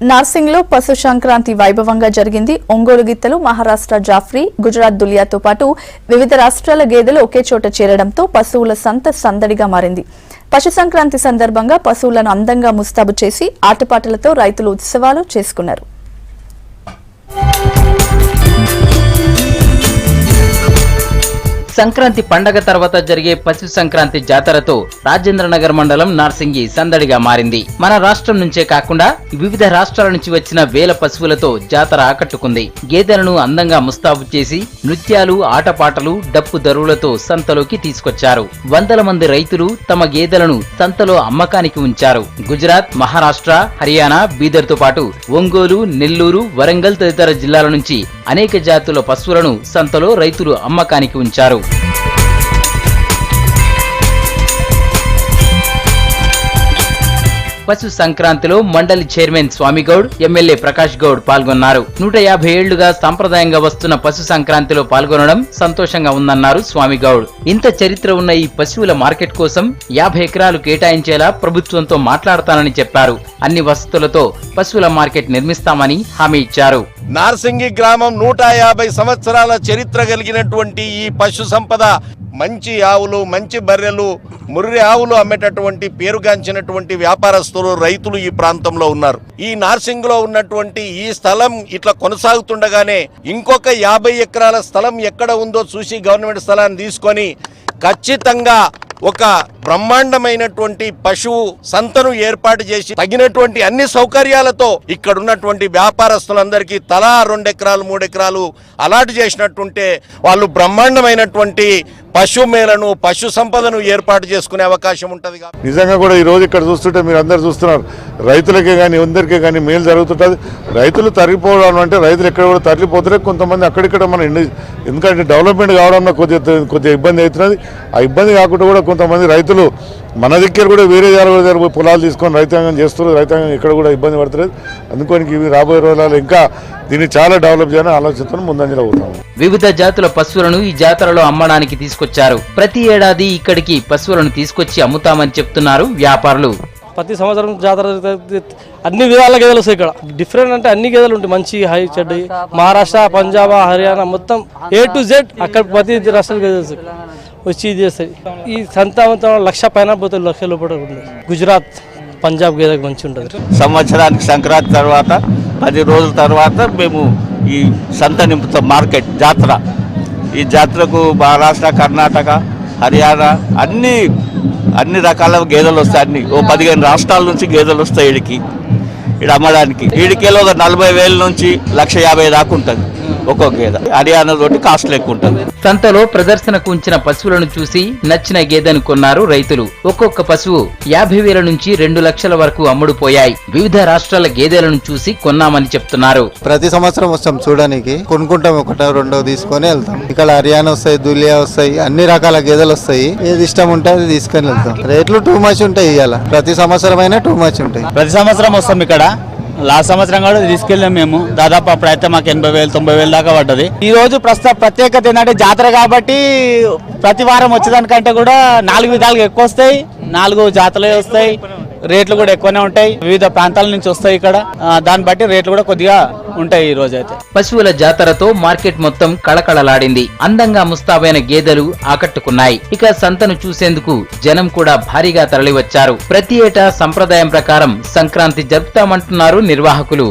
నార్సింగ్ లో పశు సంక్రాంతి వైభవంగా జరిగింది. ఒంగోలు గిత్తలు, మహారాష్ట్ర జాఫ్రీ, గుజరాత్ దులియాతో పాటు వివిధ రాష్ట్రాల గేదెలు ఒకే చోట చేరడంతో పశువుల సంత సందడిగా మారింది. పశు సంక్రాంతి సందర్భంగా పశువులను అందంగా ముస్తాబు చేసి ఆటపాటలతో రైతులు ఉత్సవాలు చేసుకున్నారు. సంక్రాంతి పండగ తర్వాత జరిగే పశు సంక్రాంతి జాతరతో రాజేంద్రనగర్ మండలం నార్సింగి సందడిగా మారింది. మన రాష్ట్రం నుంచే కాకుండా వివిధ రాష్ట్రాల నుంచి వచ్చిన వేల పశువులతో జాతర ఆకట్టుకుంది. గేదెలను అందంగా ముస్తాబు చేసి నృత్యాలు, ఆటపాటలు, డప్పు దరువులతో సంతలోకి తీసుకొచ్చారు. వందల మంది రైతులు తమ గేదెలను సంతలో అమ్మకానికి ఉంచారు. గుజరాత్, మహారాష్ట్ర, హర్యానా, బీదర్ తో పాటు ఒంగోలు, నెల్లూరు, వరంగల్ తదితర జిల్లాల నుంచి అనేక జాతుల పశువులను సంతలో రైతులు అమ్మకానికి ఉంచారు. పశు సంక్రాంతిలో మండలి చైర్మన్ స్వామిగౌడ్, ఎమ్మెల్యే ప్రకాష్ గౌడ్ పాల్గొన్నారు. 150 ఏళ్లుగా సంప్రదాయంగా వస్తున్న పశు సంక్రాంతిలో పాల్గొనడం సంతోషంగా ఉందన్నారు స్వామిగౌడ్. ఇంత చరిత్ర ఉన్న ఈ పశువుల మార్కెట్ కోసం 50 ఎకరాలు కేటాయించేలా ప్రభుత్వంతో మాట్లాడతానని చెప్పారు. అన్ని వసతులతో పశువుల మార్కెట్ నిర్మిస్తామని హామీ ఇచ్చారు. నార్సింగి గ్రామం 150 సంవత్సరాల చరిత్ర కలిగినటువంటి ఈ పశు సంపద, మంచి ఆవులు, మంచి బర్రెలు, ముర్రి ఆవులు అమ్మేటటువంటి పేరుగాంచినటువంటి వ్యాపారస్తులు, రైతులు ఈ ప్రాంతంలో ఉన్నారు. ఈ నార్సింగ్ లో ఉన్నటువంటి ఈ స్థలం ఇట్లా కొనసాగుతుండగానే ఇంకొక 50 ఎకరాల స్థలం ఎక్కడ ఉందో చూసి గవర్నమెంట్ స్థలాన్ని తీసుకొని ఖచ్చితంగా ఒక బ్రహ్మాండమైనటువంటి పశువు సంతను ఏర్పాటు చేసి తగినటువంటి అన్ని సౌకర్యాలతో ఇక్కడ ఉన్నటువంటి వ్యాపారస్తులందరికీ తలా 2 ఎకరాలు 3 ఎకరాలు అలాట్ చేసినట్టుంటే వాళ్ళు బ్రహ్మాండమైనటువంటి పశు మేళను, పశు సంపదను ఏర్పాటు చేసుకునే అవకాశం ఉంటుంది. నిజంగా కూడా ఈ రోజు ఇక్కడ చూస్తుంటే మీరు అందరు చూస్తున్నారు, రైతులకే కానీ అందరికీ కానీ మేలు జరుగుతుంటుంది. రైతులు తరిగిపోవడం అంటే రైతులు ఎక్కడ కూడా తరలిపోతున్నారు. కొంతమంది అక్కడిక్కడ మన ఎందుకంటే డెవలప్మెంట్ కావడంలో కొద్దిగా ఇబ్బంది అవుతున్నది. ఆ ఇబ్బంది కాకుండా కూడా కొంతమంది రైతులు మన దగ్గర కూడా వేరే దగ్గర పొలాలు తీసుకొని రైతాంగం చేస్తున్నారు. రైతాంగం ఇక్కడ కూడా ఇబ్బంది పడుతున్నారు. అందుకని ఇవి రాబోయే రోజులలో ఇంకా దీన్ని చాలా డెవలప్ చేయాలని ఆలోచనతో ముందంజలో అవుతాం. వివిధ జాతుల పశువులను ఈ జాతరలో అమ్మడానికి తీసుకొచ్చారు. ప్రతి ఏడాది ఇక్కడికి పశువులను తీసుకొచ్చి అమ్ముతామని చెప్తున్నారు వ్యాపారులు. ప్రతి సంవత్సరం జాతర అన్ని విధాల గేదెలు వస్తాయి. ఇక్కడ డిఫరెంట్ అంటే అన్ని గేదెలు ఉంటాయి, మంచి హై చెడ్డ. మహారాష్ట్ర, పంజాబ్, హర్యానా మొత్తం A to Z అక్కడ ప్రతి రాష్ట్రాల గేదెలు వచ్చి ఇది చేస్తాయి. ఈ సంత లక్ష పైన పోతే లక్ష లోపల ఉంటుంది. గుజరాత్, పంజాబ్ గేదెకి మంచి ఉంటుంది. సంవత్సరానికి సంక్రాంతి తర్వాత 10 రోజుల తర్వాత మేము ఈ సంత నింపుతాం. మార్కెట్ జాతర, ఈ జాతరకు మహారాష్ట్ర, కర్ణాటక, హర్యానా అన్ని రకాల గేదెలు వస్తాయి. అన్ని 15 రాష్ట్రాల నుంచి గేదెలు వస్తాయి ఈడికి అమ్మడానికి. ఈడికేలో ఒక 40,000 నుంచి 1,50,000 దాకా ఉంటుంది ఒక్కొక్క గేదె. హర్యానా తోటి కాస్ట్ ఎక్కువ ఉంటుంది. సంతలో ప్రదర్శనకు ఉంచిన పశువులను చూసి నచ్చిన గేదెను కొన్నారు రైతులు. ఒక్కొక్క పశువు 50,000 నుంచి 2 లక్షల వరకు అమ్ముడుపోయాయి. వివిధ రాష్ట్రాల గేదెలను చూసి కొన్నామని చెప్తున్నారు. ప్రతి సంవత్సరం వస్తాం చూడడానికి, కొనుక్కుంటాం, 1 2 తీసుకొని వెళ్తాం. ఇక్కడ హర్యానా వస్తాయి, దులియా వస్తాయి, అన్ని రకాల గేదెలు వస్తాయి. ఏది ఇష్టం ఉంటే అది తీసుకొని వెళ్తాం. రేట్లు టూ మచ్ ఉంటాయి. ఇవాళ ప్రతి సంవత్సరం అయినా టూ మచ్ ఉంటాయి. ప్రతి సంవత్సరం వస్తాం ఇక్కడ. లాస్ట్ సంవత్సరం కూడా తీసుకెళ్ళాం మేము. దాదాపు అప్పుడైతే మాకు 80,000 90,000 దాకా పడ్డది. ఈ రోజు ప్రత్యేకత ఏంటంటే జాతర కాబట్టి ప్రతి వారం వచ్చేదానికంటే కూడా 4 విధాలుగా ఎక్కువ వస్తాయి. 4 జాతరలే వస్తాయి. రేట్లు కూడా ఎక్కువనే ఉంటాయి. వివిధ ప్రాంతాల నుంచి వస్తాయి ఇక్కడ. దాన్ని బట్టి రేట్లు కూడా కొద్దిగా ఉంటాయి ఈ రోజు అయితే. పశువుల జాతరతో మార్కెట్ మొత్తం కళకళలాడింది. అందంగా ముస్తాబైన గేదెలు ఆకట్టుకున్నాయి. ఇక సంతను చూసేందుకు జనం కూడా భారీగా తరలివచ్చారు. ప్రతి ఏటా సంప్రదాయం ప్రకారం సంక్రాంతి జరుపుతామంటున్నారు నిర్వాహకులు.